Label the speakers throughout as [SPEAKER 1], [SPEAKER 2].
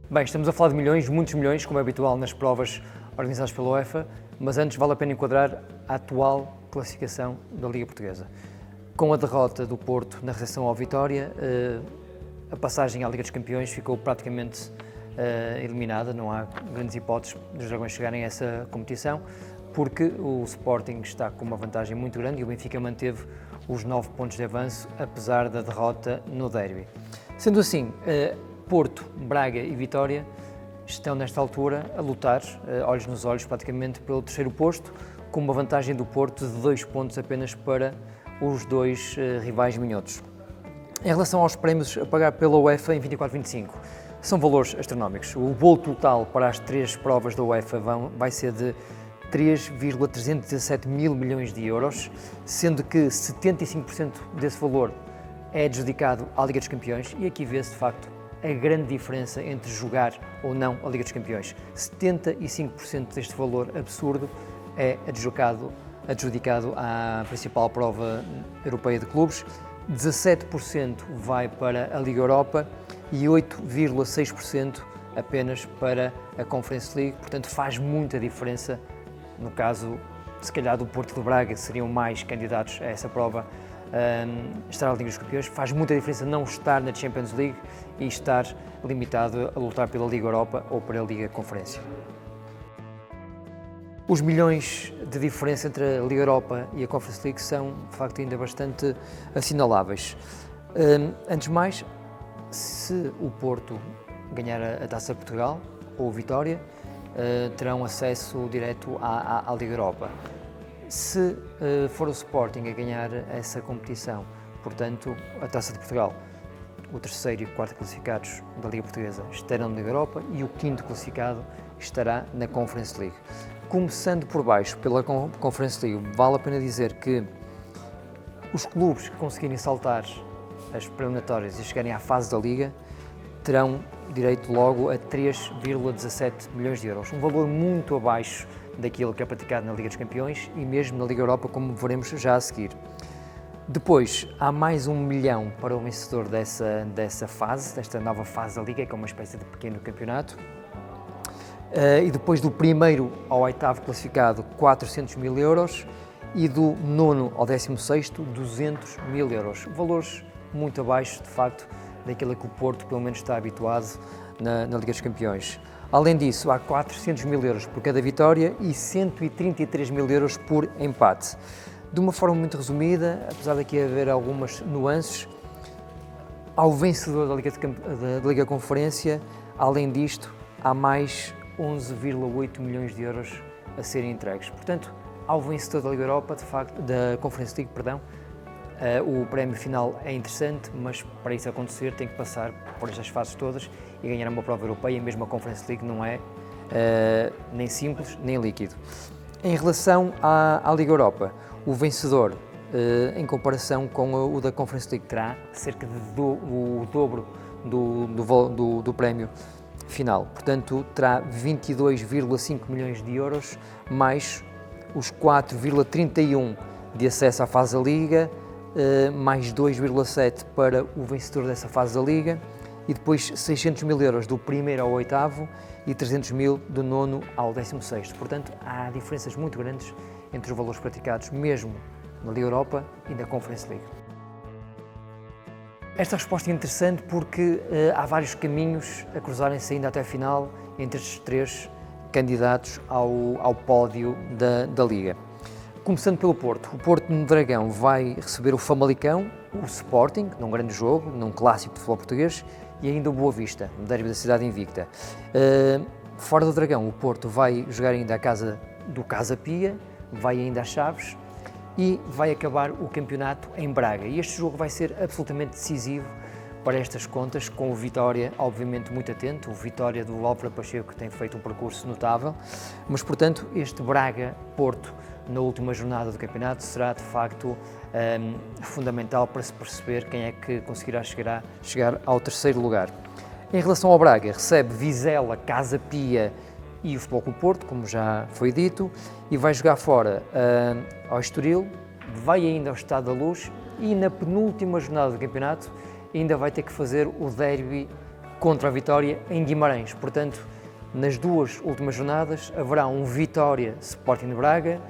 [SPEAKER 1] Bem, estamos a falar de milhões, muitos milhões, como é habitual nas provas organizadas pela UEFA, mas antes vale a pena enquadrar a atual classificação da Liga Portuguesa. Com a derrota do Porto na recepção ao Vitória, a passagem à Liga dos Campeões ficou praticamente eliminada, não há grandes hipóteses dos Dragões chegarem a essa competição, porque o Sporting está com uma vantagem muito grande e o Benfica manteve os 9 pontos de avanço, apesar da derrota no derby. Sendo assim, Porto, Braga e Vitória estão nesta altura a lutar, olhos nos olhos praticamente, pelo terceiro posto, com uma vantagem do Porto de 2 pontos apenas para os dois rivais minhotos. Em relação aos prémios a pagar pela UEFA em 24-25, são valores astronómicos. O bolo total para as 3 provas da UEFA vai ser de 3,317 mil milhões de euros, sendo que 75% desse valor é adjudicado à Liga dos Campeões, e aqui vê-se de facto a grande diferença entre jogar ou não a Liga dos Campeões. 75% deste valor absurdo é adjudicado à principal prova europeia de clubes, 17% vai para a Liga Europa e 8,6% apenas para a Conference League, portanto faz muita diferença. No caso, se calhar do Porto de Braga, que seriam mais candidatos a essa prova, estar na Liga dos Campeões, faz muita diferença não estar na Champions League e estar limitado a lutar pela Liga Europa ou pela Liga Conferência. Os milhões de diferença entre a Liga Europa e a Conference League são, de facto, ainda bastante assinaláveis. Antes de mais, se o Porto ganhar a Taça de Portugal ou o Vitória, terão acesso direto à Liga Europa. Se for o Sporting a ganhar essa competição, portanto, a Taça de Portugal, o terceiro e quarto classificados da Liga Portuguesa estarão na Liga Europa e o quinto classificado estará na Conference League. Começando por baixo, pela Conference League, vale a pena dizer que os clubes que conseguirem saltar as preliminatórias e chegarem à fase da Liga terão direito logo a 3,17 milhões de euros, um valor muito abaixo daquilo que é praticado na Liga dos Campeões e mesmo na Liga Europa, como veremos já a seguir. Depois, há mais 1 milhão para o vencedor desta fase, desta nova fase da Liga, que é uma espécie de pequeno campeonato. E depois do primeiro ao oitavo classificado, 400 mil euros e do nono ao 16º, 200 mil euros. Valores muito abaixo, de facto, daquilo que o Porto pelo menos está habituado na Liga dos Campeões. Além disso, há 400 mil euros por cada vitória e 133 mil euros por empate. De uma forma muito resumida, apesar de aqui haver algumas nuances, ao vencedor da Liga Conferência, além disto, há mais 11,8 milhões de euros a serem entregues. Portanto, ao vencedor da Liga Europa, de facto, da Conference League, perdão, o prémio final é interessante, mas para isso acontecer tem que passar por estas fases todas e ganhar uma prova europeia. Mesmo a Conference League não é nem simples nem líquido. Em relação à Liga Europa, o vencedor, em comparação com o da Conference League, terá cerca de o dobro do prémio final. Portanto, terá 22,5 milhões de euros, mais os 4,31 de acesso à fase da Liga, mais 2,7 para o vencedor dessa fase da Liga e depois 600 mil euros do primeiro ao oitavo e 300 mil do nono ao 16º. Portanto, há diferenças muito grandes entre os valores praticados mesmo na Liga Europa e na Conference League. Esta resposta é interessante porque há vários caminhos a cruzarem-se ainda até a final entre estes 3 candidatos ao pódio da Liga. Começando pelo Porto. O Porto no Dragão vai receber o Famalicão, o Sporting, num grande jogo, num clássico de futebol português, e ainda o Boa Vista, no derby da cidade invicta. Fora do Dragão, o Porto vai jogar ainda à casa do Casa Pia, vai ainda às Chaves e vai acabar o campeonato em Braga. E este jogo vai ser absolutamente decisivo para estas contas, com o Vitória, obviamente, muito atento, o Vitória do Álvaro Pacheco, que tem feito um percurso notável, mas, portanto, este Braga-Porto, na última jornada do campeonato, será, de facto, fundamental para se perceber quem é que conseguirá chegar ao terceiro lugar. Em relação ao Braga, recebe Vizela, Casa Pia e o Futebol Clube Porto, como já foi dito, e vai jogar fora ao Estoril, vai ainda ao Estádio da Luz e na penúltima jornada do campeonato ainda vai ter que fazer o derby contra a Vitória em Guimarães. Portanto, nas duas últimas jornadas haverá um Vitória Sporting de Braga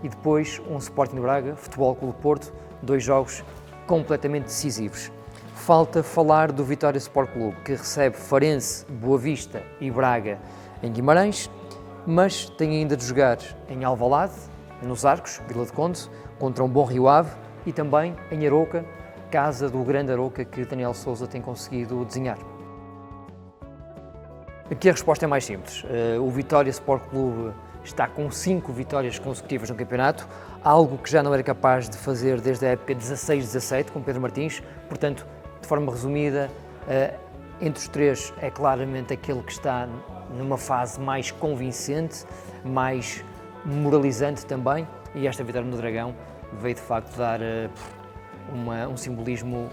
[SPEAKER 1] e depois um Sporting de Braga Futebol Clube Porto, 2 jogos completamente decisivos. Falta falar do Vitória Sport Clube, que recebe Farense, Boa Vista e Braga em Guimarães, mas tem ainda de jogar em Alvalade, nos Arcos, Vila de Conde, contra um bom Rio Ave e também em Arouca, casa do grande Arouca que Daniel Sousa tem conseguido desenhar. Aqui a resposta é mais simples. O Vitória Sport Clube está com 5 vitórias consecutivas no campeonato, algo que já não era capaz de fazer desde a época 16-17 com Pedro Martins. Portanto, de forma resumida, entre os 3 é claramente aquele que está numa fase mais convincente, mais moralizante também, e esta vitória no Dragão veio de facto dar um simbolismo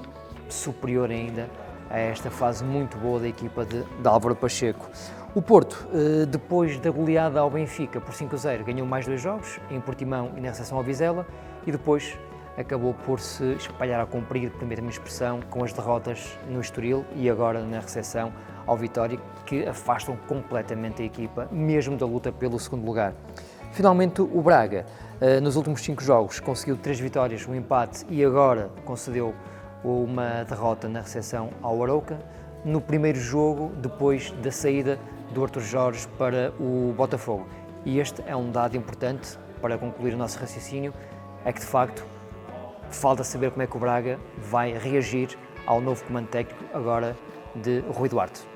[SPEAKER 1] superior ainda a esta fase muito boa da equipa de Álvaro Pacheco. O Porto, depois da goleada ao Benfica por 5-0, ganhou mais 2 jogos, em Portimão e na recepção ao Vizela, e depois acabou por se espalhar a cumprir, permita-me a expressão, com as derrotas no Estoril e agora na recepção ao Vitória, que afastam completamente a equipa, mesmo da luta pelo segundo lugar. Finalmente, o Braga, nos últimos 5 jogos, conseguiu 3 vitórias, um empate e agora concedeu uma derrota na recepção ao Arouca, no primeiro jogo depois da saída do Artur Jorge para o Botafogo. E este é um dado importante para concluir o nosso raciocínio, é que de facto falta saber como é que o Braga vai reagir ao novo comando técnico agora de Rui Duarte.